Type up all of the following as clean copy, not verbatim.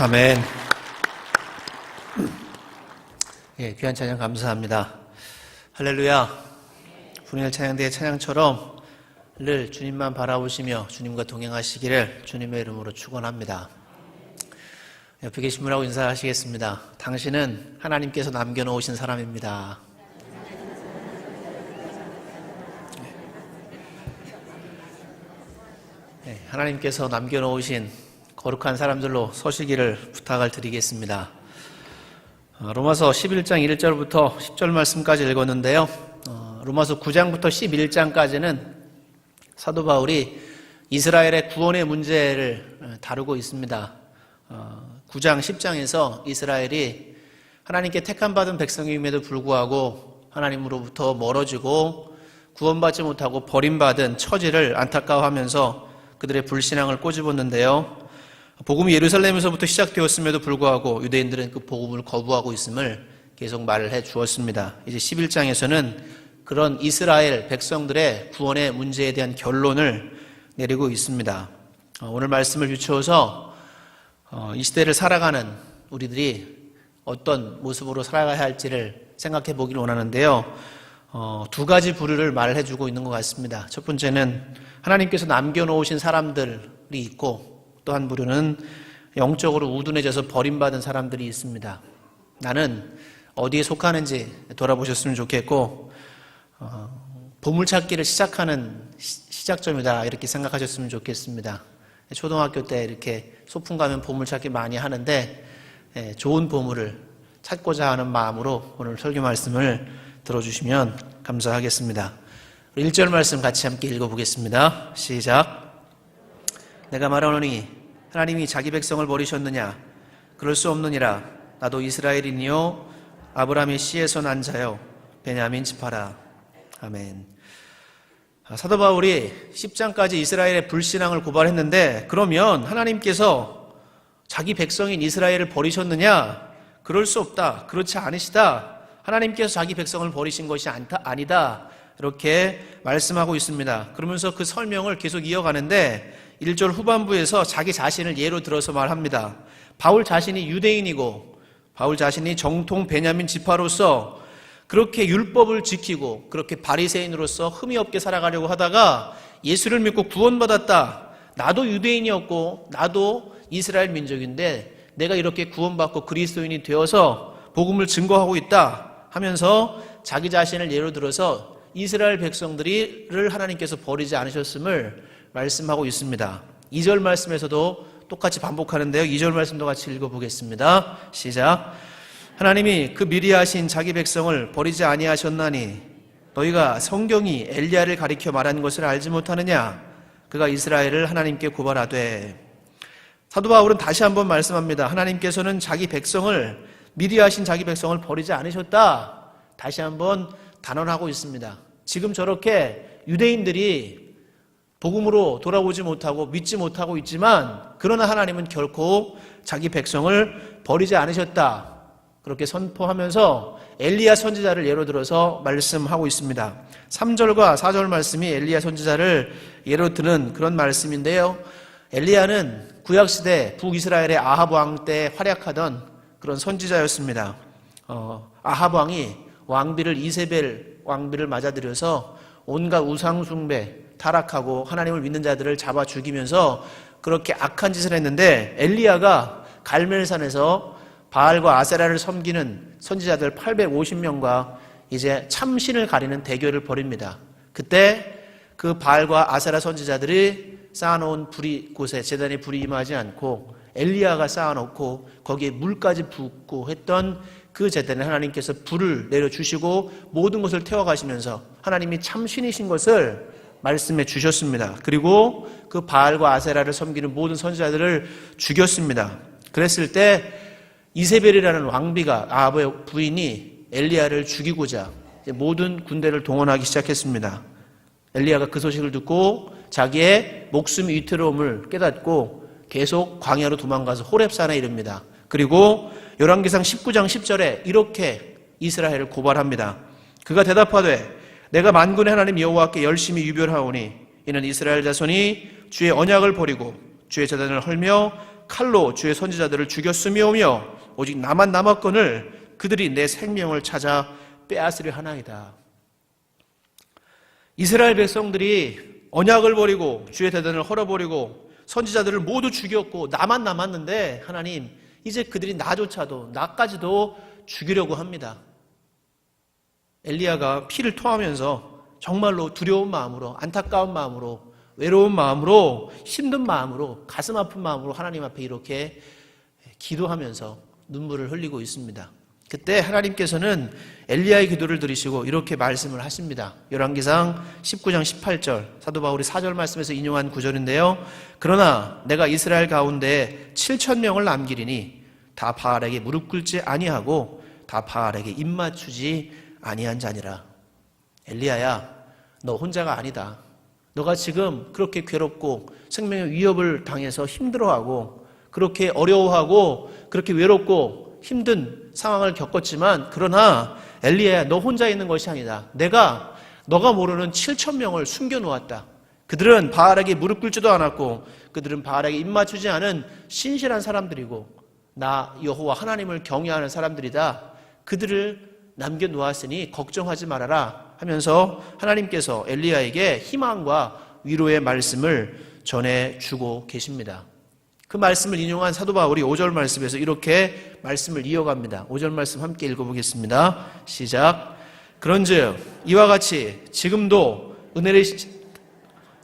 아멘. 예, 귀한 찬양 감사합니다. 할렐루야. 분일 찬양대의 찬양처럼 늘 주님만 바라보시며 주님과 동행하시기를 주님의 이름으로 축원합니다. 옆에 계신 분하고 인사하시겠습니다. 당신은 하나님께서 남겨놓으신 사람입니다. 하나님께서 남겨놓으신 거룩한 사람들로 서시기를 부탁을 드리겠습니다. 로마서 11장 1절부터 10절 말씀까지 읽었는데요. 로마서 9장부터 11장까지는 사도 바울이 이스라엘의 구원의 문제를 다루고 있습니다. 9장 10장에서 이스라엘이 하나님께 택함받은 백성임에도 불구하고 하나님으로부터 멀어지고 구원받지 못하고 버림받은 처지를 안타까워하면서 그들의 불신앙을 꼬집었는데요. 복음이 예루살렘에서부터 시작되었음에도 불구하고 유대인들은 그 복음을 거부하고 있음을 계속 말을 해 주었습니다. 이제 11장에서는 그런 이스라엘 백성들의 구원의 문제에 대한 결론을 내리고 있습니다. 오늘 말씀을 비추어서 이 시대를 살아가는 우리들이 어떤 모습으로 살아가야 할지를 생각해 보기를 원하는데요. 두 가지 부류를 말해 주고 있는 것 같습니다. 첫 번째는 하나님께서 남겨놓으신 사람들이 있고 또 한 부류는 영적으로 우둔해져서 버림받은 사람들이 있습니다. 나는 어디에 속하는지 돌아보셨으면 좋겠고 보물찾기를 시작하는 시작점이다 이렇게 생각하셨으면 좋겠습니다. 초등학교 때 이렇게 소풍 가면 보물찾기 많이 하는데 좋은 보물을 찾고자 하는 마음으로 오늘 설교 말씀을 들어주시면 감사하겠습니다. 1절 말씀 같이 함께 읽어보겠습니다. 시작. 내가 말하노니 하나님이 자기 백성을 버리셨느냐? 그럴 수 없느니라. 나도 이스라엘이니요 아브라함의 씨에서 난 자요 베냐민 지파라. 아멘. 사도 바울이 10장까지 이스라엘의 불신앙을 고발했는데 그러면 하나님께서 자기 백성인 이스라엘을 버리셨느냐? 그럴 수 없다. 그렇지 않으시다. 하나님께서 자기 백성을 버리신 것이 아니다. 이렇게 말씀하고 있습니다. 그러면서 그 설명을 계속 이어가는데 1절 후반부에서 자기 자신을 예로 들어서 말합니다. 바울 자신이 유대인이고 바울 자신이 정통 베냐민 지파로서 그렇게 율법을 지키고 그렇게 바리새인으로서 흠이 없게 살아가려고 하다가 예수를 믿고 구원받았다. 나도 유대인이었고 나도 이스라엘 민족인데 내가 이렇게 구원받고 그리스도인이 되어서 복음을 증거하고 있다 하면서 자기 자신을 예로 들어서 이스라엘 백성들을 하나님께서 버리지 않으셨음을 말씀하고 있습니다. 2절 말씀에서도 똑같이 반복하는데요. 2절 말씀도 같이 읽어보겠습니다. 시작. 하나님이 그 미리 하신 자기 백성을 버리지 아니하셨나니 너희가 성경이 엘리야를 가리켜 말한 것을 알지 못하느냐? 그가 이스라엘을 하나님께 고발하되. 사도 바울은 다시 한번 말씀합니다. 하나님께서는 자기 백성을 미리 하신 자기 백성을 버리지 않으셨다. 다시 한번 단언하고 있습니다. 지금 저렇게 유대인들이 복음으로 돌아오지 못하고 믿지 못하고 있지만 그러나 하나님은 결코 자기 백성을 버리지 않으셨다. 그렇게 선포하면서 엘리야 선지자를 예로 들어서 말씀하고 있습니다. 3절과 4절 말씀이 엘리야 선지자를 예로 드는 그런 말씀인데요. 엘리야는 구약시대 북이스라엘의 아합 왕 때 활약하던 그런 선지자였습니다. 아합 왕이 왕비를 이세벨 왕비를 맞아들여서 온갖 우상숭배 타락하고 하나님을 믿는 자들을 잡아 죽이면서 그렇게 악한 짓을 했는데 엘리야가 갈멜산에서 바알과 아세라를 섬기는 선지자들 850명과 이제 참신을 가리는 대결을 벌입니다. 그때 그 바알과 아세라 선지자들이 쌓아놓은 곳에 제단에 불이 임하지 않고 엘리야가 쌓아놓고 거기에 물까지 붓고 했던 그 제단에 하나님께서 불을 내려주시고 모든 것을 태워가시면서 하나님이 참신이신 것을 말씀해 주셨습니다. 그리고 그 바알과 아세라를 섬기는 모든 선지자들을 죽였습니다. 그랬을 때 이세벨이라는 왕비가 아합의 부인이 엘리야를 죽이고자 모든 군대를 동원하기 시작했습니다. 엘리야가 그 소식을 듣고 자기의 목숨 위태로움을 깨닫고 계속 광야로 도망가서 호렙산에 이릅니다. 그리고 열왕기상 19장 10절에 이렇게 이스라엘을 고발합니다. 그가 대답하되 내가 만군의 하나님 여호와께 열심히 유별하오니 이는 이스라엘 자손이 주의 언약을 버리고 주의 제단을 헐며 칼로 주의 선지자들을 죽였으며오며 오직 나만 남았거늘 그들이 내 생명을 찾아 빼앗으려 하나이다. 이스라엘 백성들이 언약을 버리고 주의 대단을 헐어버리고 선지자들을 모두 죽였고 나만 남았는데 하나님 이제 그들이 나까지도 죽이려고 합니다. 엘리야가 피를 토하면서 정말로 두려운 마음으로, 안타까운 마음으로, 외로운 마음으로, 힘든 마음으로, 가슴 아픈 마음으로 하나님 앞에 이렇게 기도하면서 눈물을 흘리고 있습니다. 그때 하나님께서는 엘리야의 기도를 들으시고 이렇게 말씀을 하십니다. 열왕기상 19장 18절 사도 바울이 4절 말씀에서 인용한 구절인데요. 그러나 내가 이스라엘 가운데 7,000명을 남기리니 다 바알에게 무릎 꿇지 아니하고 다 바알에게 입맞추지 아니한 자니라. 엘리야야, 너 혼자가 아니다. 너가 지금 그렇게 괴롭고 생명의 위협을 당해서 힘들어하고 그렇게 어려워하고 그렇게 외롭고 힘든 상황을 겪었지만 그러나 엘리야야, 너 혼자 있는 것이 아니다. 내가 너가 모르는 7,000명을 숨겨놓았다. 그들은 바알에게 무릎 꿇지도 않았고 그들은 바알에게 입맞추지 않은 신실한 사람들이고 나 여호와 하나님을 경외하는 사람들이다. 그들을 남겨놓았으니 걱정하지 말아라 하면서 하나님께서 엘리야에게 희망과 위로의 말씀을 전해주고 계십니다. 그 말씀을 인용한 사도 바울이 5절 말씀에서 이렇게 말씀을 이어갑니다. 5절 말씀 함께 읽어보겠습니다. 시작. 그런즉 이와 같이 지금도 은혜를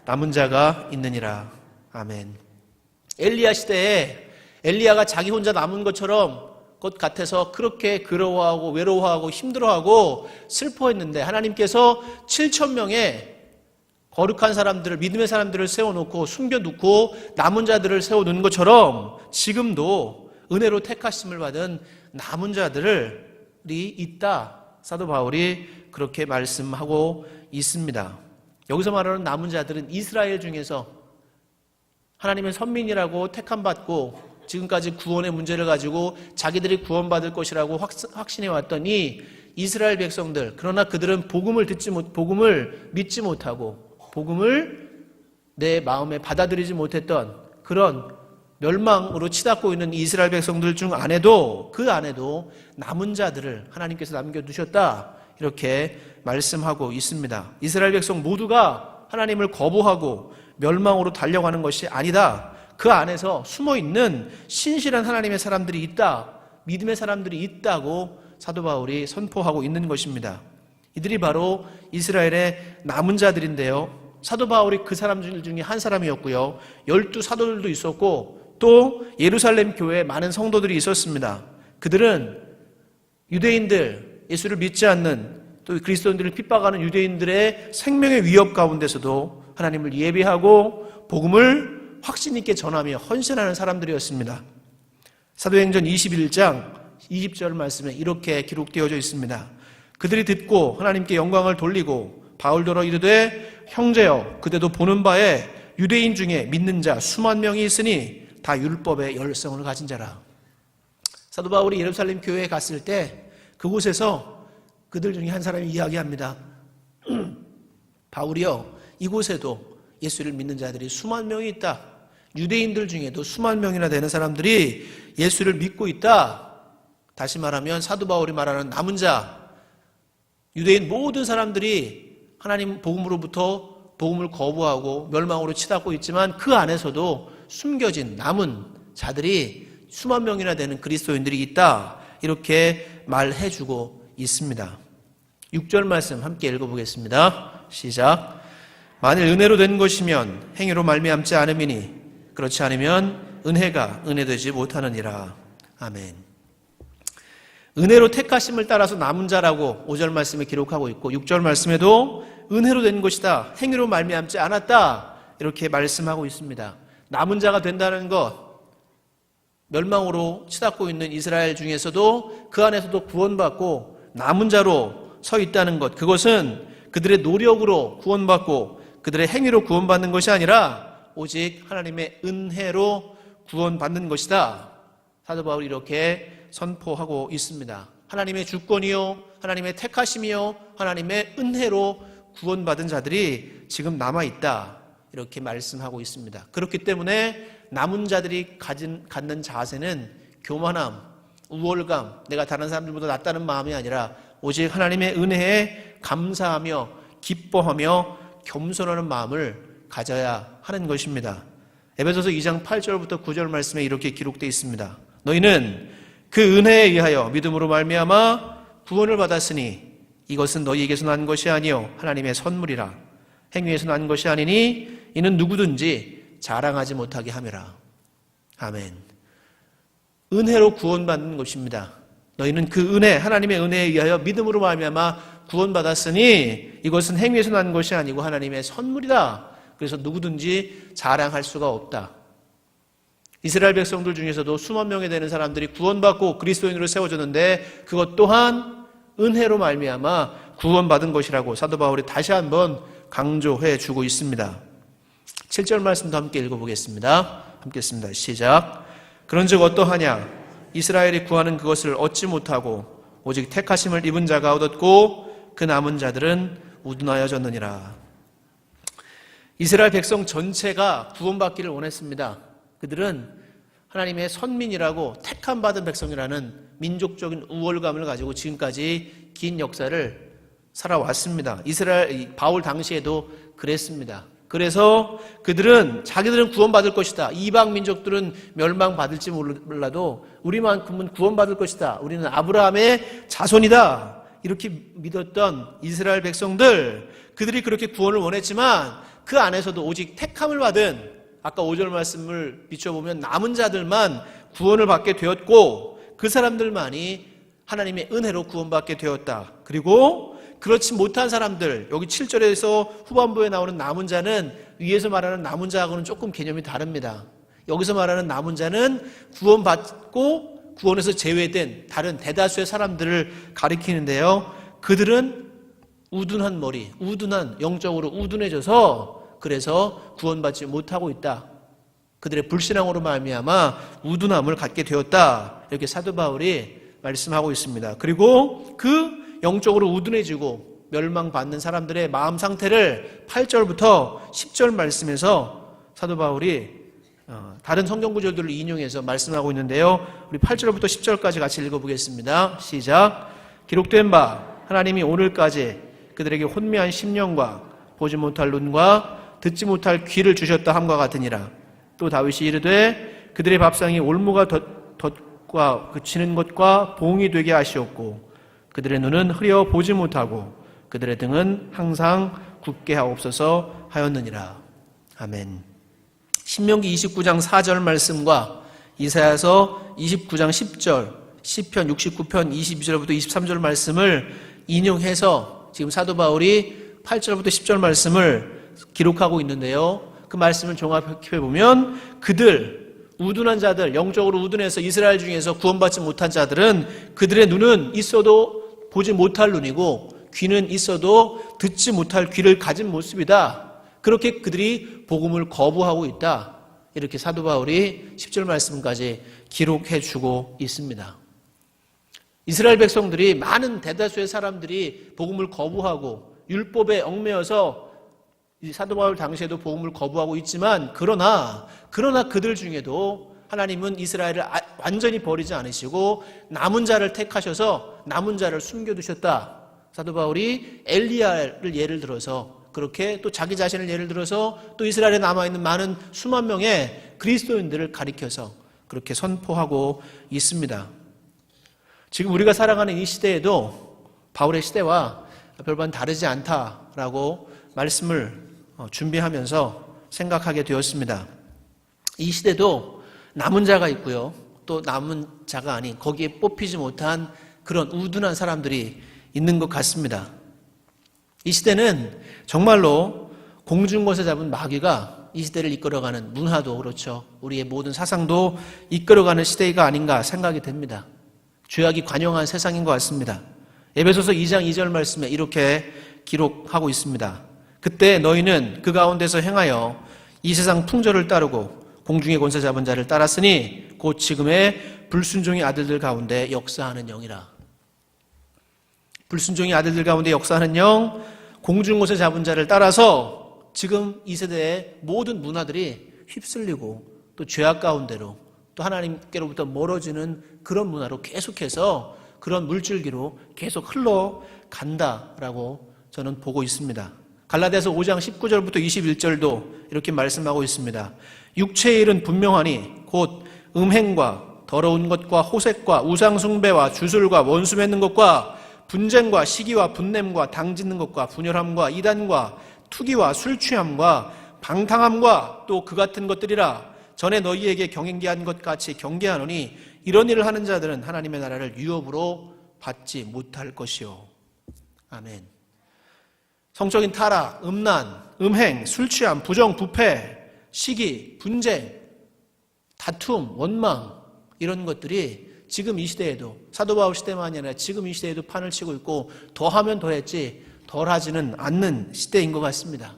남은 자가 있느니라. 아멘. 엘리야 시대에 엘리야가 자기 혼자 남은 것 같아서 그렇게 괴로워하고 외로워하고 힘들어하고 슬퍼했는데 하나님께서 7,000명의 거룩한 사람들을, 믿음의 사람들을 세워놓고 숨겨놓고 남은 자들을 세워놓은 것처럼 지금도 은혜로 택하심을 받은 남은 자들이 있다. 사도 바울이 그렇게 말씀하고 있습니다. 여기서 말하는 남은 자들은 이스라엘 중에서 하나님의 선민이라고 택함받고 지금까지 구원의 문제를 가지고 자기들이 구원받을 것이라고 확신해 왔던 이 이스라엘 백성들, 그러나 그들은 복음을 믿지 못하고 복음을 내 마음에 받아들이지 못했던 그런 멸망으로 치닫고 있는 이스라엘 백성들 중 안에도 그 안에도 남은 자들을 하나님께서 남겨두셨다. 이렇게 말씀하고 있습니다. 이스라엘 백성 모두가 하나님을 거부하고 멸망으로 달려가는 것이 아니다. 그 안에서 숨어있는 신실한 하나님의 사람들이 있다. 믿음의 사람들이 있다고 사도 바울이 선포하고 있는 것입니다. 이들이 바로 이스라엘의 남은 자들인데요. 사도 바울이 그 사람들 중에 한 사람이었고요. 12 사도들도 있었고 또 예루살렘 교회에 많은 성도들이 있었습니다. 그들은 유대인들, 예수를 믿지 않는 또 그리스도인들을 핍박하는 유대인들의 생명의 위협 가운데서도 하나님을 예배하고 복음을 확신 있게 전하며 헌신하는 사람들이었습니다. 사도행전 21장 20절 말씀에 이렇게 기록되어져 있습니다. 그들이 듣고 하나님께 영광을 돌리고 바울더러 이르되 형제여 그대도 보는 바에 유대인 중에 믿는 자 수만 명이 있으니 다 율법의 열성을 가진 자라. 사도 바울이 예루살렘 교회에 갔을 때 그곳에서 그들 중에 한 사람이 이야기합니다. 바울이여 이곳에도 예수를 믿는 자들이 수만 명이 있다. 유대인들 중에도 수만 명이나 되는 사람들이 예수를 믿고 있다. 다시 말하면 사도 바울이 말하는 남은 자, 유대인 모든 사람들이 하나님 복음으로부터 복음을 거부하고 멸망으로 치닫고 있지만 그 안에서도 숨겨진 남은 자들이 수만 명이나 되는 그리스도인들이 있다. 이렇게 말해주고 있습니다. 6절 말씀 함께 읽어보겠습니다. 시작. 만일 은혜로 된 것이면 행위로 말미암지 않음이니 그렇지 않으면 은혜가 은혜되지 못하느니라. 아멘. 은혜로 택하심을 따라서 남은 자라고 5절 말씀에 기록하고 있고 6절 말씀에도 은혜로 된 것이다. 행위로 말미암지 않았다. 이렇게 말씀하고 있습니다. 남은 자가 된다는 것, 멸망으로 치닫고 있는 이스라엘 중에서도 그 안에서도 구원받고 남은 자로 서 있다는 것, 그것은 그들의 노력으로 구원받고 그들의 행위로 구원받는 것이 아니라 오직 하나님의 은혜로 구원받는 것이다. 사도 바울이 이렇게 선포하고 있습니다. 하나님의 주권이요, 하나님의 택하심이요, 하나님의 은혜로 구원받은 자들이 지금 남아있다. 이렇게 말씀하고 있습니다. 그렇기 때문에 남은 자들이 갖는 자세는 교만함, 우월감, 내가 다른 사람들보다 낫다는 마음이 아니라 오직 하나님의 은혜에 감사하며 기뻐하며 겸손하는 마음을 가져야 하는 것입니다. 에베소서 2장 8절부터 9절 말씀에 이렇게 기록되어 있습니다. 너희는 그 은혜에 의하여 믿음으로 말미암아 구원을 받았으니 이것은 너희에게서 난 것이 아니요 하나님의 선물이라. 행위에서 난 것이 아니니 이는 누구든지 자랑하지 못하게 함이라. 아멘. 은혜로 구원받는 것입니다. 너희는 그 은혜, 하나님의 은혜에 의하여 믿음으로 말미암아 구원받았으니 이것은 행위에서 난 것이 아니고 하나님의 선물이다. 그래서 누구든지 자랑할 수가 없다. 이스라엘 백성들 중에서도 수만 명에 되는 사람들이 구원받고 그리스도인으로 세워졌는데 그것 또한 은혜로 말미암아 구원받은 것이라고 사도 바울이 다시 한번 강조해 주고 있습니다. 7절 말씀도 함께 읽어보겠습니다. 함께 읽습니다. 시작. 그런즉 어떠하냐? 이스라엘이 구하는 그것을 얻지 못하고 오직 택하심을 입은 자가 얻었고 그 남은 자들은 우둔하여졌느니라. 이스라엘 백성 전체가 구원받기를 원했습니다. 그들은 하나님의 선민이라고 택함 받은 백성이라는 민족적인 우월감을 가지고 지금까지 긴 역사를 살아왔습니다. 바울 당시에도 그랬습니다. 그래서 자기들은 구원받을 것이다. 이방 민족들은 멸망받을지 몰라도 우리만큼은 구원받을 것이다. 우리는 아브라함의 자손이다. 이렇게 믿었던 이스라엘 백성들, 그들이 그렇게 구원을 원했지만 그 안에서도 오직 택함을 받은, 아까 5절 말씀을 비춰보면 남은 자들만 구원을 받게 되었고 그 사람들만이 하나님의 은혜로 구원받게 되었다. 그리고 그렇지 못한 사람들, 여기 7절에서 후반부에 나오는 남은 자는 위에서 말하는 남은 자하고는 조금 개념이 다릅니다. 여기서 말하는 남은 자는 구원받고 구원에서 제외된 다른 대다수의 사람들을 가리키는데요. 그들은 우둔한 머리, 영적으로 우둔해져서 그래서 구원받지 못하고 있다. 그들의 불신앙으로 말미암아 우둔함을 갖게 되었다. 이렇게 사도 바울이 말씀하고 있습니다. 그리고 그 영적으로 우둔해지고 멸망받는 사람들의 마음 상태를 8절부터 10절 말씀에서 사도 바울이 다른 성경 구절들을 인용해서 말씀하고 있는데요. 우리 8절부터 10절까지 같이 읽어보겠습니다. 시작. 기록된 바 하나님이 오늘까지 그들에게 혼미한 심령과 보지 못할 눈과 듣지 못할 귀를 주셨다 함과 같으니라. 또 다윗이 이르되 그들의 밥상이 올무가 덫과 그치는 것과 봉이 되게 하시옵고 그들의 눈은 흐려 보지 못하고 그들의 등은 항상 굳게 하옵소서 하였느니라. 아멘. 신명기 29장 4절 말씀과 이사야서 29장 10절, 시편 69편 22절부터 23절 말씀을 인용해서 지금 사도 바울이 8절부터 10절 말씀을 기록하고 있는데요. 그 말씀을 종합해 보면 우둔한 자들, 영적으로 우둔해서 이스라엘 중에서 구원받지 못한 자들은 그들의 눈은 있어도 보지 못할 눈이고 귀는 있어도 듣지 못할 귀를 가진 모습이다. 그렇게 그들이 복음을 거부하고 있다. 이렇게 사도 바울이 10절 말씀까지 기록해 주고 있습니다. 이스라엘 백성들이 많은 대다수의 사람들이 복음을 거부하고 율법에 얽매여서 사도 바울 당시에도 복음을 거부하고 있지만 그러나 그들 중에도 하나님은 이스라엘을 완전히 버리지 않으시고 남은 자를 택하셔서 남은 자를 숨겨두셨다. 사도 바울이 엘리야를 예를 들어서 그렇게 또 자기 자신을 예를 들어서 또 이스라엘에 남아있는 많은 수만 명의 그리스도인들을 가리켜서 그렇게 선포하고 있습니다. 지금 우리가 살아가는 이 시대에도 바울의 시대와 별반 다르지 않다라고 말씀을 준비하면서 생각하게 되었습니다. 이 시대도 남은 자가 있고요. 또 남은 자가 아닌 거기에 뽑히지 못한 그런 우둔한 사람들이 있는 것 같습니다. 이 시대는 정말로 공중곳에 잡은 마귀가 이 시대를 이끌어가는, 문화도 그렇죠. 우리의 모든 사상도 이끌어가는 시대가 아닌가 생각이 됩니다. 죄악이 관영한 세상인 것 같습니다. 에베소서 2장 2절 말씀에 이렇게 기록하고 있습니다. 그때 너희는 그 가운데서 행하여 이 세상 풍조를 따르고 공중의 권세 잡은 자를 따랐으니 곧 지금의 불순종의 아들들 가운데 역사하는 영이라. 불순종의 아들들 가운데 역사하는 영, 공중 권세 잡은 자를 따라서 지금 이 세대의 모든 문화들이 휩쓸리고 또 죄악 가운데로 또 하나님께로부터 멀어지는 그런 문화로 계속해서 그런 물줄기로 계속 흘러간다라고 저는 보고 있습니다. 갈라디아서 5장 19절부터 21절도 이렇게 말씀하고 있습니다. 육체의 일은 분명하니 곧 음행과 더러운 것과 호색과 우상숭배와 주술과 원수 맺는 것과 분쟁과 시기와 분냄과 당짓는 것과 분열함과 이단과 투기와 술취함과 방탕함과 또 그 같은 것들이라. 전에 너희에게 경계한 것 같이 경계하노니 이런 일을 하는 자들은 하나님의 나라를 유업으로 받지 못할 것이요. 아멘. 성적인 타락, 음란, 음행, 술취함, 부정, 부패, 시기, 분쟁, 다툼, 원망 이런 것들이 지금 이 시대에도 사도 바울 시대만이 아니라 지금 이 시대에도 판을 치고 있고 더하면 더했지 덜하지는 않는 시대인 것 같습니다.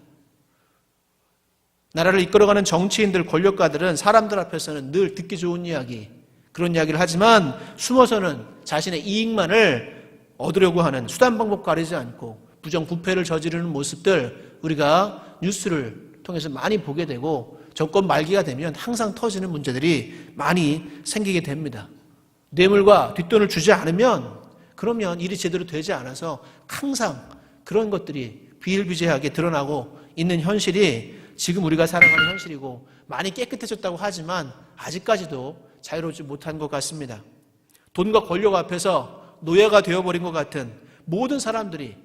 나라를 이끌어가는 정치인들, 권력가들은 사람들 앞에서는 늘 듣기 좋은 이야기, 그런 이야기를 하지만 숨어서는 자신의 이익만을 얻으려고 하는 수단 방법 가리지 않고 부정 부패를 저지르는 모습들 우리가 뉴스를 통해서 많이 보게 되고 정권 말기가 되면 항상 터지는 문제들이 많이 생기게 됩니다. 뇌물과 뒷돈을 주지 않으면 그러면 일이 제대로 되지 않아서 항상 그런 것들이 비일비재하게 드러나고 있는 현실이 지금 우리가 살아가는 현실이고 많이 깨끗해졌다고 하지만 아직까지도 자유롭지 못한 것 같습니다. 돈과 권력 앞에서 노예가 되어버린 것 같은 모든 사람들이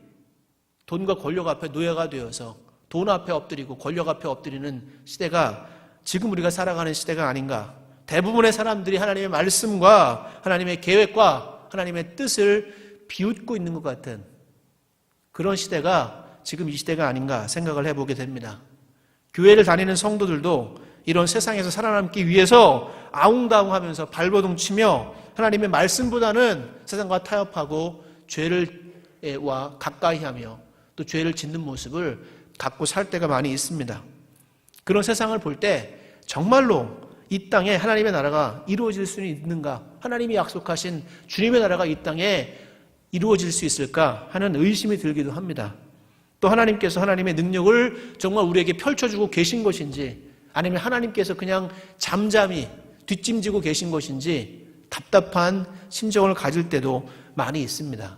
돈과 권력 앞에 노예가 되어서 돈 앞에 엎드리고 권력 앞에 엎드리는 시대가 지금 우리가 살아가는 시대가 아닌가. 대부분의 사람들이 하나님의 말씀과 하나님의 계획과 하나님의 뜻을 비웃고 있는 것 같은 그런 시대가 지금 이 시대가 아닌가 생각을 해보게 됩니다. 교회를 다니는 성도들도 이런 세상에서 살아남기 위해서 아웅다웅하면서 발버둥 치며 하나님의 말씀보다는 세상과 타협하고 죄를와 가까이하며 또 죄를 짓는 모습을 갖고 살 때가 많이 있습니다. 그런 세상을 볼 때 정말로 이 땅에 하나님의 나라가 이루어질 수 있는가? 하나님이 약속하신 주님의 나라가 이 땅에 이루어질 수 있을까 하는 의심이 들기도 합니다. 또 하나님께서 하나님의 능력을 정말 우리에게 펼쳐주고 계신 것인지 아니면 하나님께서 그냥 잠잠히 뒷짐지고 계신 것인지 답답한 심정을 가질 때도 많이 있습니다.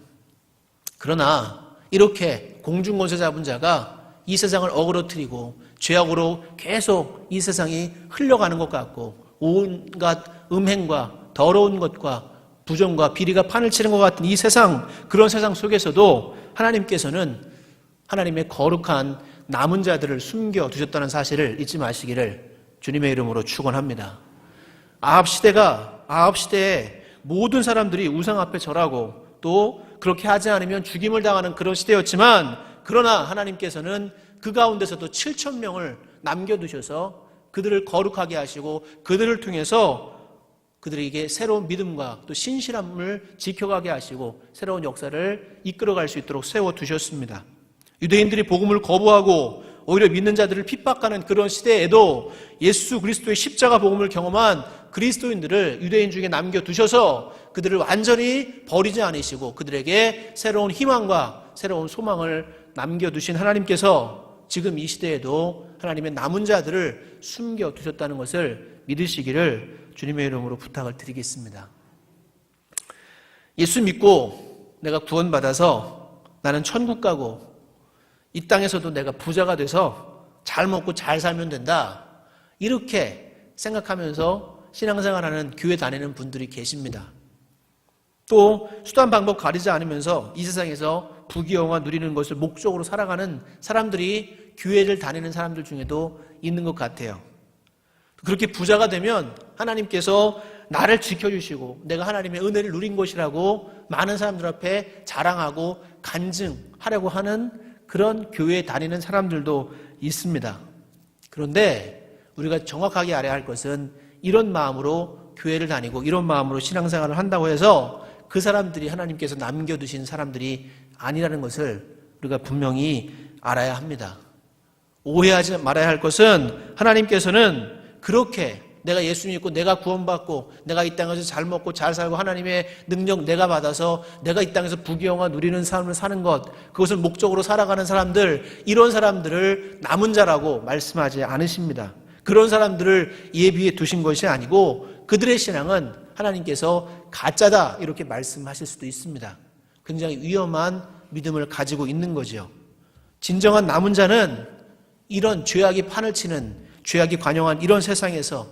그러나 이렇게 공중권세 잡은 자가 이 세상을 어그러뜨리고 죄악으로 계속 이 세상이 흘러가는 것 같고 온갖 음행과 더러운 것과 부정과 비리가 판을 치는 것 같은 이 세상, 그런 세상 속에서도 하나님께서는 하나님의 거룩한 남은 자들을 숨겨두셨다는 사실을 잊지 마시기를 주님의 이름으로 축원합니다. 아합 시대에 모든 사람들이 우상 앞에 절하고 또 그렇게 하지 않으면 죽임을 당하는 그런 시대였지만 그러나 하나님께서는 그 가운데서도 7,000명을 남겨두셔서 그들을 거룩하게 하시고 그들을 통해서 그들에게 새로운 믿음과 또 신실함을 지켜가게 하시고 새로운 역사를 이끌어갈 수 있도록 세워두셨습니다. 유대인들이 복음을 거부하고 오히려 믿는 자들을 핍박하는 그런 시대에도 예수 그리스도의 십자가 복음을 경험한 그리스도인들을 유대인 중에 남겨두셔서 그들을 완전히 버리지 않으시고 그들에게 새로운 희망과 새로운 소망을 남겨두신 하나님께서 지금 이 시대에도 하나님의 남은 자들을 숨겨두셨다는 것을 믿으시기를 주님의 이름으로 부탁을 드리겠습니다. 예수 믿고 내가 구원받아서 나는 천국 가고 이 땅에서도 내가 부자가 돼서 잘 먹고 잘 살면 된다. 이렇게 생각하면서 신앙생활하는 교회 다니는 분들이 계십니다. 또 수단 방법 가리지 않으면서 이 세상에서 부귀영화 누리는 것을 목적으로 살아가는 사람들이 교회를 다니는 사람들 중에도 있는 것 같아요. 그렇게 부자가 되면 하나님께서 나를 지켜주시고 내가 하나님의 은혜를 누린 것이라고 많은 사람들 앞에 자랑하고 간증하려고 하는 그런 교회에 다니는 사람들도 있습니다. 그런데 우리가 정확하게 알아야 할 것은 이런 마음으로 교회를 다니고 이런 마음으로 신앙생활을 한다고 해서 그 사람들이 하나님께서 남겨두신 사람들이 아니라는 것을 우리가 분명히 알아야 합니다. 오해하지 말아야 할 것은 하나님께서는 그렇게 내가 예수 믿고 내가 구원받고 내가 이 땅에서 잘 먹고 잘 살고 하나님의 능력 내가 받아서 내가 이 땅에서 부귀영화 누리는 삶을 사는 것, 그것을 목적으로 살아가는 사람들, 이런 사람들을 남은 자라고 말씀하지 않으십니다. 그런 사람들을 예비해 두신 것이 아니고 그들의 신앙은 하나님께서 가짜다 이렇게 말씀하실 수도 있습니다. 굉장히 위험한 믿음을 가지고 있는 거죠. 진정한 남은 자는 이런 죄악이 판을 치는, 죄악이 관영한 이런 세상에서,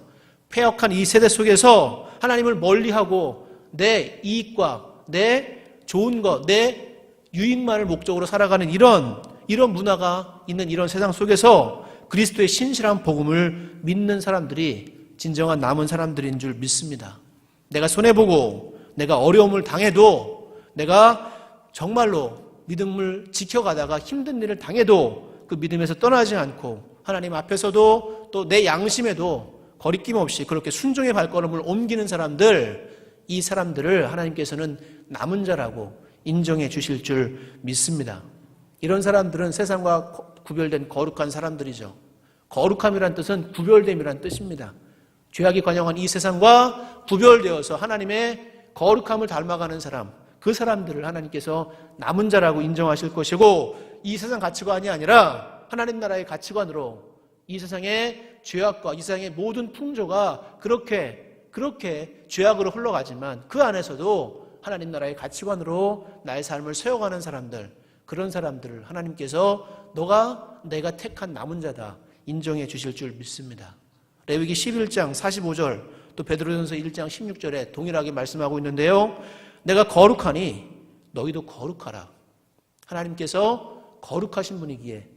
폐역한 이 세대 속에서 하나님을 멀리하고 내 이익과 내 좋은 것, 내 유익만을 목적으로 살아가는 이런 문화가 있는 이런 세상 속에서 그리스도의 신실한 복음을 믿는 사람들이 진정한 남은 사람들인 줄 믿습니다. 내가 손해보고 내가 어려움을 당해도, 내가 정말로 믿음을 지켜가다가 힘든 일을 당해도 그 믿음에서 떠나지 않고 하나님 앞에서도 또 내 양심에도 거리낌 없이 그렇게 순종의 발걸음을 옮기는 사람들, 이 사람들을 하나님께서는 남은 자라고 인정해 주실 줄 믿습니다. 이런 사람들은 세상과 구별된 거룩한 사람들이죠. 거룩함이란 뜻은 구별됨이란 뜻입니다. 죄악이 관영한 이 세상과 구별되어서 하나님의 거룩함을 닮아가는 사람, 그 사람들을 하나님께서 남은 자라고 인정하실 것이고, 이 세상 가치관이 아니라 하나님 나라의 가치관으로 이 세상의 죄악과 이 세상의 모든 풍조가 그렇게 죄악으로 흘러가지만 그 안에서도 하나님 나라의 가치관으로 나의 삶을 세워가는 사람들, 그런 사람들을 하나님께서 내가 택한 남은 자다 인정해 주실 줄 믿습니다. 레위기 11장 45절 또 베드로전서 1장 16절에 동일하게 말씀하고 있는데요. 내가 거룩하니 너희도 거룩하라. 하나님께서 거룩하신 분이기에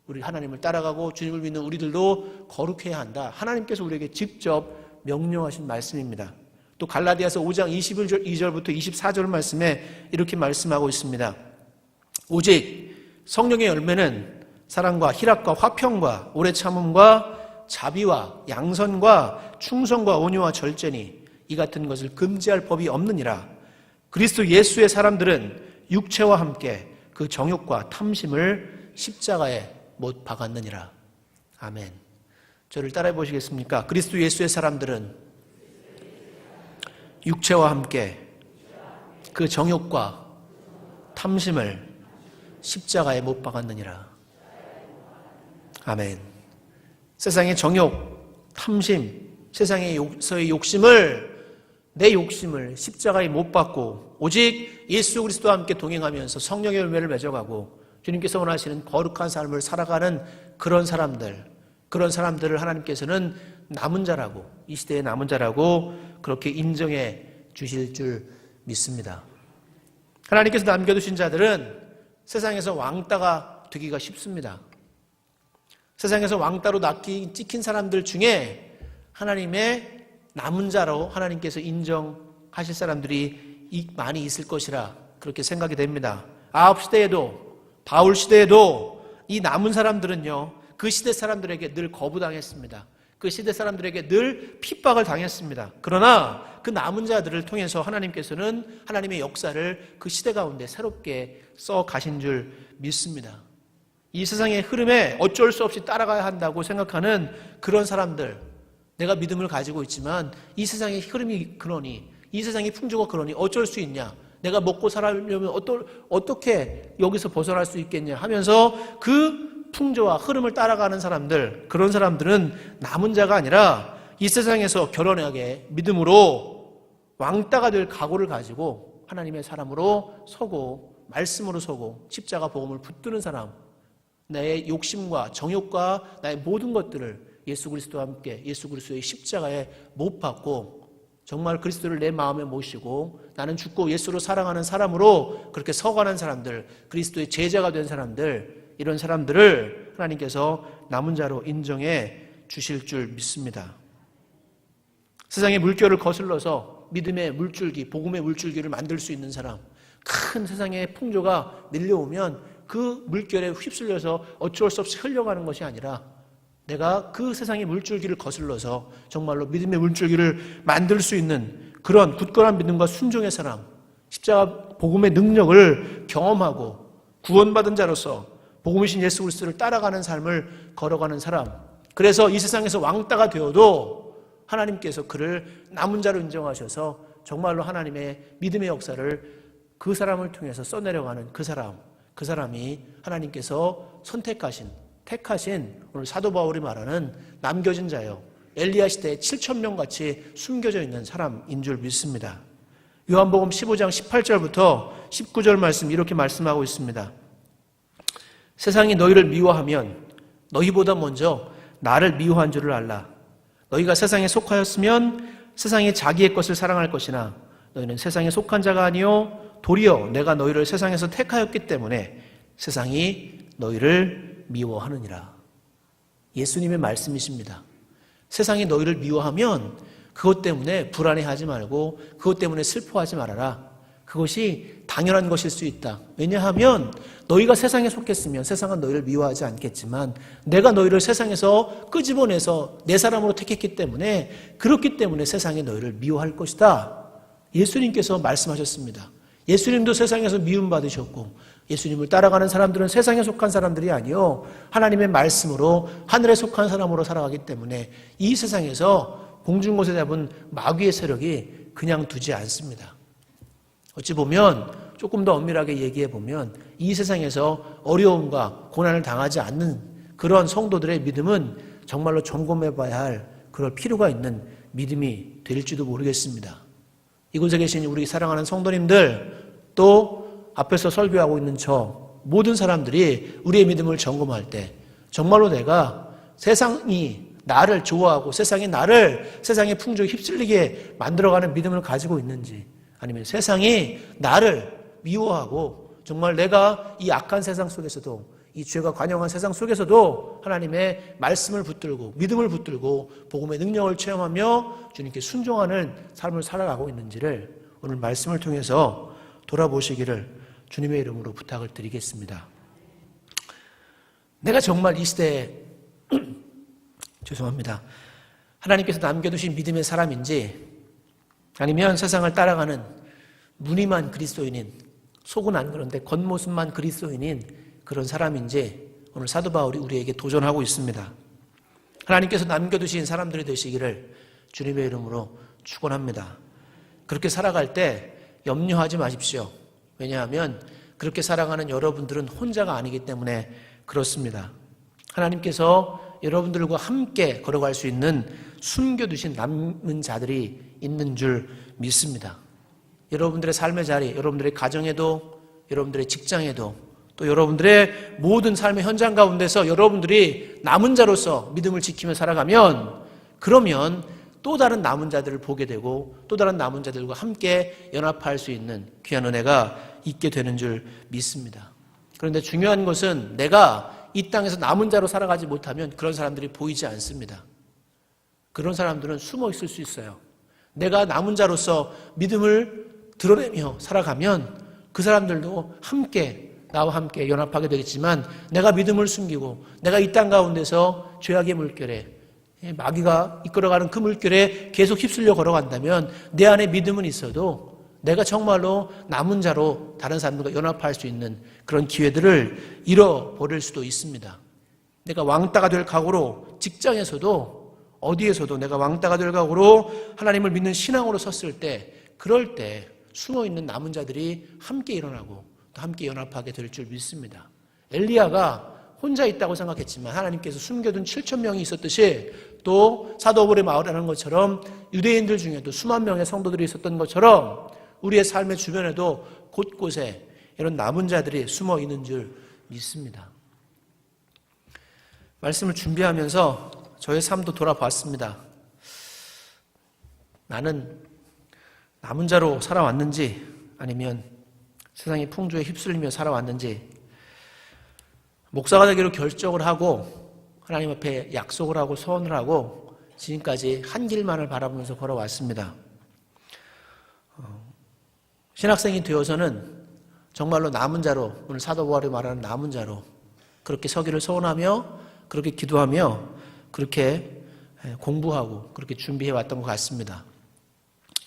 우리 하나님을 따라가고 주님을 믿는 우리들도 거룩해야 한다. 하나님께서 우리에게 직접 명령하신 말씀입니다. 또 갈라디아서 5장 21절부터 24절 말씀에 이렇게 말씀하고 있습니다. 오직 성령의 열매는 사랑과 희락과 화평과 오래 참음과 자비와 양선과 충성과 온유와 절제니 이 같은 것을 금지할 법이 없느니라. 그리스도 예수의 사람들은 육체와 함께 그 정욕과 탐심을 십자가에 못 박았느니라. 아멘. 저를 따라해 보시겠습니까? 그리스도 예수의 사람들은 육체와 함께 그 정욕과 탐심을 십자가에 못 박았느니라. 아멘. 세상의 정욕, 탐심, 세상에서의 내 욕심을 십자가에 못 박고 오직 예수 그리스도와 함께 동행하면서 성령의 열매를 맺어가고 주님께서 원하시는 거룩한 삶을 살아가는 그런 사람들을 하나님께서는 남은 자라고, 이 시대의 남은 자라고 그렇게 인정해 주실 줄 믿습니다. 하나님께서 남겨두신 자들은 세상에서 왕따가 되기가 쉽습니다. 세상에서 왕따로 찍힌 사람들 중에 하나님의 남은 자로 하나님께서 인정하실 사람들이 많이 있을 것이라 그렇게 생각이 됩니다. 아합 시대에도, 바울 시대에도 이 남은 사람들은요, 그 시대 사람들에게 늘 거부당했습니다. 그 시대 사람들에게 늘 핍박을 당했습니다. 그러나 그 남은 자들을 통해서 하나님께서는 하나님의 역사를 그 시대 가운데 새롭게 써 가신 줄 믿습니다. 이 세상의 흐름에 어쩔 수 없이 따라가야 한다고 생각하는 그런 사람들, 내가 믿음을 가지고 있지만 이 세상의 흐름이 그러니, 이 세상의 풍조가 그러니 어쩔 수 있냐, 내가 먹고 살려면 어떻게 여기서 벗어날 수 있겠냐 하면서 그 풍조와 흐름을 따라가는 사람들, 그런 사람들은 남은 자가 아니라 이 세상에서 결연하게 믿음으로 왕따가 될 각오를 가지고 하나님의 사람으로 서고 말씀으로 서고 십자가 복음을 붙드는 사람, 나의 욕심과 정욕과 나의 모든 것들을 예수 그리스도와 함께 예수 그리스도의 십자가에 못 박고 정말 그리스도를 내 마음에 모시고 나는 죽고 예수로 살아가는 사람으로 그렇게 서가는 사람들, 그리스도의 제자가 된 사람들, 이런 사람들을 하나님께서 남은 자로 인정해 주실 줄 믿습니다. 세상의 물결을 거슬러서 믿음의 물줄기, 복음의 물줄기를 만들 수 있는 사람, 큰 세상의 풍조가 밀려오면 그 물결에 휩쓸려서 어쩔 수 없이 흘려가는 것이 아니라 내가 그 세상의 물줄기를 거슬러서 정말로 믿음의 물줄기를 만들 수 있는 그런 굳건한 믿음과 순종의 사람, 십자가 복음의 능력을 경험하고 구원받은 자로서 복음이신 예수 그리스도를 따라가는 삶을 걸어가는 사람, 그래서 이 세상에서 왕따가 되어도 하나님께서 그를 남은 자로 인정하셔서 정말로 하나님의 믿음의 역사를 그 사람을 통해서 써내려가는 그 사람이 하나님께서 선택하신 택하신 오늘 사도 바울이 말하는 남겨진 자요. 엘리야 시대에 7,000명 같이 숨겨져 있는 사람인 줄 믿습니다. 요한복음 15장 18절부터 19절 말씀 이렇게 말씀하고 있습니다. 세상이 너희를 미워하면 너희보다 먼저 나를 미워한 줄을 알라. 너희가 세상에 속하였으면 세상이 자기의 것을 사랑할 것이나 너희는 세상에 속한 자가 아니요 도리어 내가 너희를 세상에서 택하였기 때문에 세상이 너희를 미워하느니라. 예수님의 말씀이십니다. 세상이 너희를 미워하면 그것 때문에 불안해하지 말고 그것 때문에 슬퍼하지 말아라. 그것이 당연한 것일 수 있다. 왜냐하면 너희가 세상에 속했으면 세상은 너희를 미워하지 않겠지만 내가 너희를 세상에서 끄집어내서 내 사람으로 택했기 때문에 그렇기 때문에 세상이 너희를 미워할 것이다. 예수님께서 말씀하셨습니다. 예수님도 세상에서 미움받으셨고 예수님을 따라가는 사람들은 세상에 속한 사람들이 아니요 하나님의 말씀으로 하늘에 속한 사람으로 살아가기 때문에 이 세상에서 공중곳에 잡은 마귀의 세력이 그냥 두지 않습니다. 어찌 보면 조금 더 엄밀하게 얘기해 보면 이 세상에서 어려움과 고난을 당하지 않는 그런 성도들의 믿음은 정말로 점검해 봐야 할 그럴 필요가 있는 믿음이 될지도 모르겠습니다. 이곳에 계신 우리 사랑하는 성도님들 또 앞에서 설교하고 있는 저 모든 사람들이 우리의 믿음을 점검할 때 정말로 내가 세상이 나를 좋아하고 세상이 나를 세상의 풍조에 휩쓸리게 만들어가는 믿음을 가지고 있는지 아니면 세상이 나를 미워하고 정말 내가 이 악한 세상 속에서도 이 죄가 관영한 세상 속에서도 하나님의 말씀을 붙들고 믿음을 붙들고 복음의 능력을 체험하며 주님께 순종하는 삶을 살아가고 있는지를 오늘 말씀을 통해서 돌아보시기를 주님의 이름으로 부탁을 드리겠습니다. 내가 정말 이 시대에 죄송합니다. 하나님께서 남겨두신 믿음의 사람인지 아니면 세상을 따라가는 무늬만 그리스도인인 속은 안 그런데 겉모습만 그리스도인인 그런 사람인지 오늘 사도 바울이 우리에게 도전하고 있습니다. 하나님께서 남겨두신 사람들이 되시기를 주님의 이름으로 축원합니다. 그렇게 살아갈 때 염려하지 마십시오. 왜냐하면 그렇게 살아가는 여러분들은 혼자가 아니기 때문에 그렇습니다. 하나님께서 여러분들과 함께 걸어갈 수 있는 숨겨두신 남은 자들이 있는 줄 믿습니다. 여러분들의 삶의 자리, 여러분들의 가정에도, 여러분들의 직장에도, 또 여러분들의 모든 삶의 현장 가운데서 여러분들이 남은 자로서 믿음을 지키며 살아가면 그러면 또 다른 남은 자들을 보게 되고 또 다른 남은 자들과 함께 연합할 수 있는 귀한 은혜가 있게 되는 줄 믿습니다. 그런데 중요한 것은 내가 이 땅에서 남은 자로 살아가지 못하면 그런 사람들이 보이지 않습니다. 그런 사람들은 숨어 있을 수 있어요. 내가 남은 자로서 믿음을 드러내며 살아가면 그 사람들도 함께 나와 함께 연합하게 되겠지만 내가 믿음을 숨기고 내가 이 땅 가운데서 죄악의 물결에 마귀가 이끌어가는 그 물결에 계속 휩쓸려 걸어간다면 내 안에 믿음은 있어도 내가 정말로 남은 자로 다른 사람들과 연합할 수 있는 그런 기회들을 잃어버릴 수도 있습니다. 내가 왕따가 될 각오로 직장에서도 어디에서도 내가 왕따가 될 각오로 하나님을 믿는 신앙으로 섰을 때 그럴 때 숨어있는 남은 자들이 함께 일어나고 또 함께 연합하게 될 줄 믿습니다. 엘리야가 혼자 있다고 생각했지만 하나님께서 숨겨둔 7,000명이 있었듯이 또 사도 바울의 말하는 것처럼 유대인들 중에도 수만 명의 성도들이 있었던 것처럼 우리의 삶의 주변에도 곳곳에 이런 남은 자들이 숨어 있는 줄 믿습니다. 말씀을 준비하면서 저의 삶도 돌아봤습니다. 나는 남은 자로 살아왔는지 아니면 세상의 풍조에 휩쓸리며 살아왔는지 목사가 되기로 결정을 하고 하나님 앞에 약속을 하고 소원을 하고 지금까지 한 길만을 바라보면서 걸어왔습니다. 신학생이 되어서는 정말로 남은 자로 오늘 사도 바울이 말하는 남은 자로 그렇게 서기를 소원하며 그렇게 기도하며 그렇게 공부하고 그렇게 준비해 왔던 것 같습니다.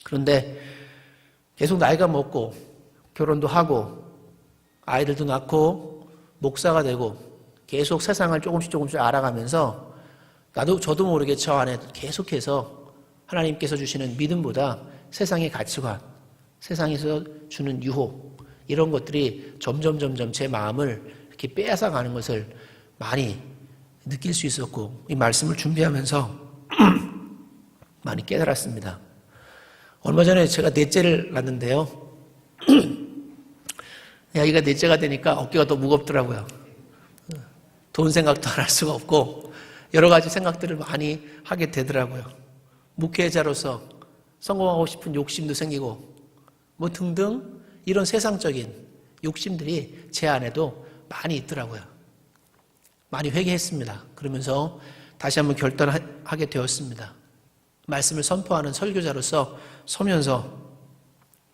그런데 계속 나이가 먹고 결혼도 하고 아이들도 낳고 목사가 되고 계속 세상을 조금씩 알아가면서 저도 모르게 저 안에 계속해서 하나님께서 주시는 믿음보다 세상의 가치관, 세상에서 주는 유혹 이런 것들이 점점 제 마음을 이렇게 빼앗아가는 것을 많이 느낄 수 있었고 이 말씀을 준비하면서 많이 깨달았습니다. 얼마 전에 제가 넷째를 낳았는데요. 아기가 넷째가 되니까 어깨가 더 무겁더라고요. 돈 생각도 안 할 수가 없고 여러 가지 생각들을 많이 하게 되더라고요. 목회자로서 성공하고 싶은 욕심도 생기고 뭐 등등 이런 세상적인 욕심들이 제 안에도 많이 있더라고요. 많이 회개했습니다. 그러면서 다시 한번 결단하게 되었습니다. 말씀을 선포하는 설교자로서 서면서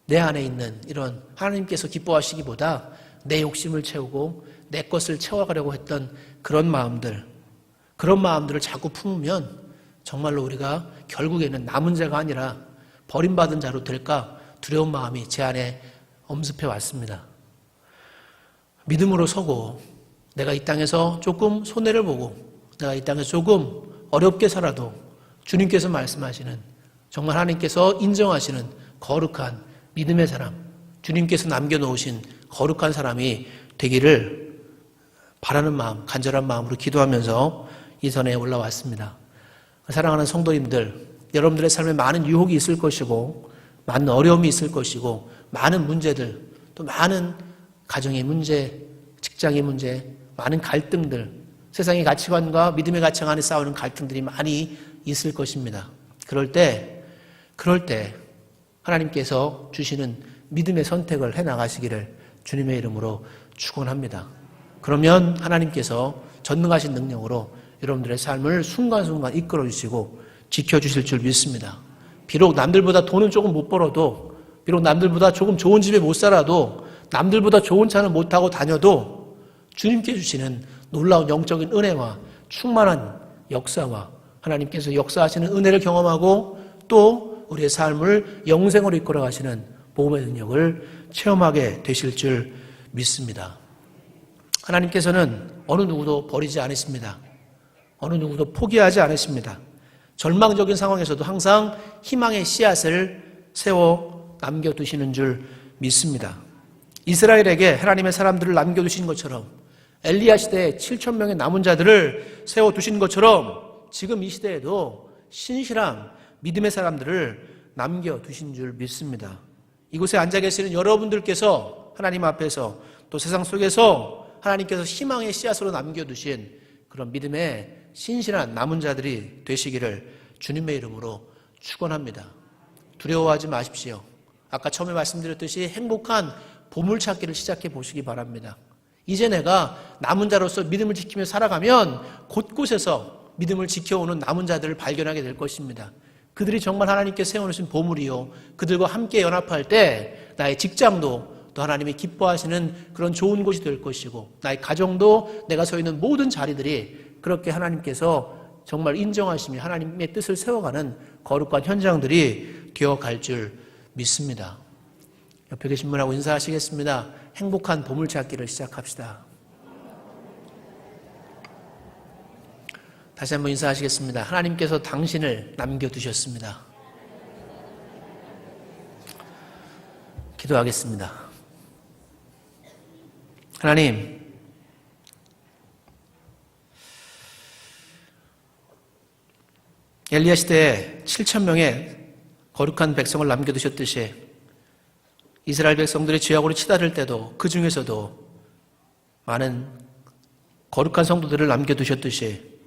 내 안에 있는 이런 하나님께서 기뻐하시기보다 내 욕심을 채우고 내 것을 채워가려고 했던 그런 마음들을 자꾸 품으면 정말로 우리가 결국에는 남은 자가 아니라 버림받은 자로 될까 두려운 마음이 제 안에 엄습해 왔습니다. 믿음으로 서고 내가 이 땅에서 조금 손해를 보고 내가 이 땅에서 조금 어렵게 살아도 주님께서 말씀하시는 정말 하나님께서 인정하시는 거룩한 믿음의 사람, 주님께서 남겨놓으신 거룩한 사람이 되기를 바라는 마음, 간절한 마음으로 기도하면서 이 전에 올라왔습니다. 사랑하는 성도님들, 여러분들의 삶에 많은 유혹이 있을 것이고 많은 어려움이 있을 것이고 많은 문제들, 또 많은 가정의 문제, 직장의 문제, 많은 갈등들, 세상의 가치관과 믿음의 가치관 안에 싸우는 갈등들이 많이 있을 것입니다. 그럴 때 하나님께서 주시는 믿음의 선택을 해나가시기를 주님의 이름으로 축원합니다. 그러면 하나님께서 전능하신 능력으로 여러분들의 삶을 순간순간 이끌어 주시고 지켜주실 줄 믿습니다. 비록 남들보다 돈은 조금 못 벌어도, 비록 남들보다 조금 좋은 집에 못 살아도, 남들보다 좋은 차는 못 타고 다녀도 주님께 주시는 놀라운 영적인 은혜와 충만한 역사와 하나님께서 역사하시는 은혜를 경험하고 또 우리의 삶을 영생으로 이끌어 가시는 복음의 능력을 체험하게 되실 줄 믿습니다. 하나님께서는 어느 누구도 버리지 않으십니다. 어느 누구도 포기하지 않으십니다. 절망적인 상황에서도 항상 희망의 씨앗을 세워 남겨두시는 줄 믿습니다. 이스라엘에게 하나님의 사람들을 남겨두신 것처럼 엘리야 시대에 7천 명의 남은 자들을 세워두신 것처럼 지금 이 시대에도 신실한 믿음의 사람들을 남겨두신 줄 믿습니다. 이곳에 앉아 계시는 여러분들께서 하나님 앞에서 또 세상 속에서 하나님께서 희망의 씨앗으로 남겨두신 그런 믿음의 신실한 남은 자들이 되시기를 주님의 이름으로 축원합니다. 두려워하지 마십시오. 아까 처음에 말씀드렸듯이 행복한 보물찾기를 시작해 보시기 바랍니다. 이제 내가 남은 자로서 믿음을 지키며 살아가면 곳곳에서 믿음을 지켜오는 남은 자들을 발견하게 될 것입니다. 그들이 정말 하나님께 세워놓으신 보물이요, 그들과 함께 연합할 때 나의 직장도 또 하나님이 기뻐하시는 그런 좋은 곳이 될 것이고 나의 가정도 내가 서 있는 모든 자리들이 그렇게 하나님께서 정말 인정하시며 하나님의 뜻을 세워가는 거룩한 현장들이 되어갈 줄 믿습니다. 옆에 계신 분하고 인사하시겠습니다. 행복한 보물찾기를 시작합시다. 다시 한번 인사하시겠습니다. 하나님께서 당신을 남겨두셨습니다. 기도하겠습니다. 하나님, 엘리야 시대에 7천 명의 거룩한 백성을 남겨두셨듯이 이스라엘 백성들이 죄악으로 치달을 때도 그 중에서도 많은 거룩한 성도들을 남겨두셨듯이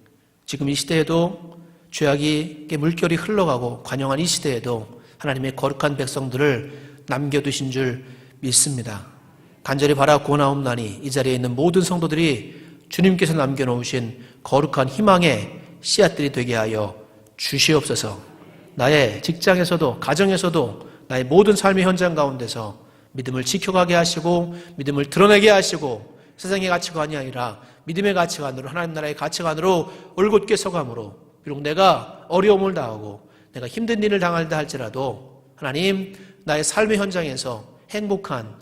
지금 이 시대에도 죄악의 물결이 흘러가고 관영한 이 시대에도 하나님의 거룩한 백성들을 남겨두신 줄 믿습니다. 간절히 바라구원하옵나니 이 자리에 있는 모든 성도들이 주님께서 남겨놓으신 거룩한 희망의 씨앗들이 되게 하여 주시옵소서. 나의 직장에서도 가정에서도 나의 모든 삶의 현장 가운데서 믿음을 지켜가게 하시고 믿음을 드러내게 하시고 세상의 가치관이 아니라 믿음의 가치관으로 하나님 나라의 가치관으로 올곧게 서감으로 비록 내가 어려움을 당하고 내가 힘든 일을 당한다 할지라도 하나님 나의 삶의 현장에서 행복한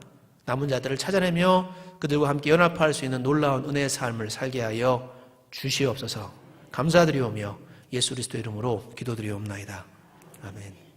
남은 자들을 찾아내며 그들과 함께 연합할 수 있는 놀라운 은혜의 삶을 살게 하여 주시옵소서. 감사드리오며 예수 그리스도 이름으로 기도드리옵나이다. 아멘.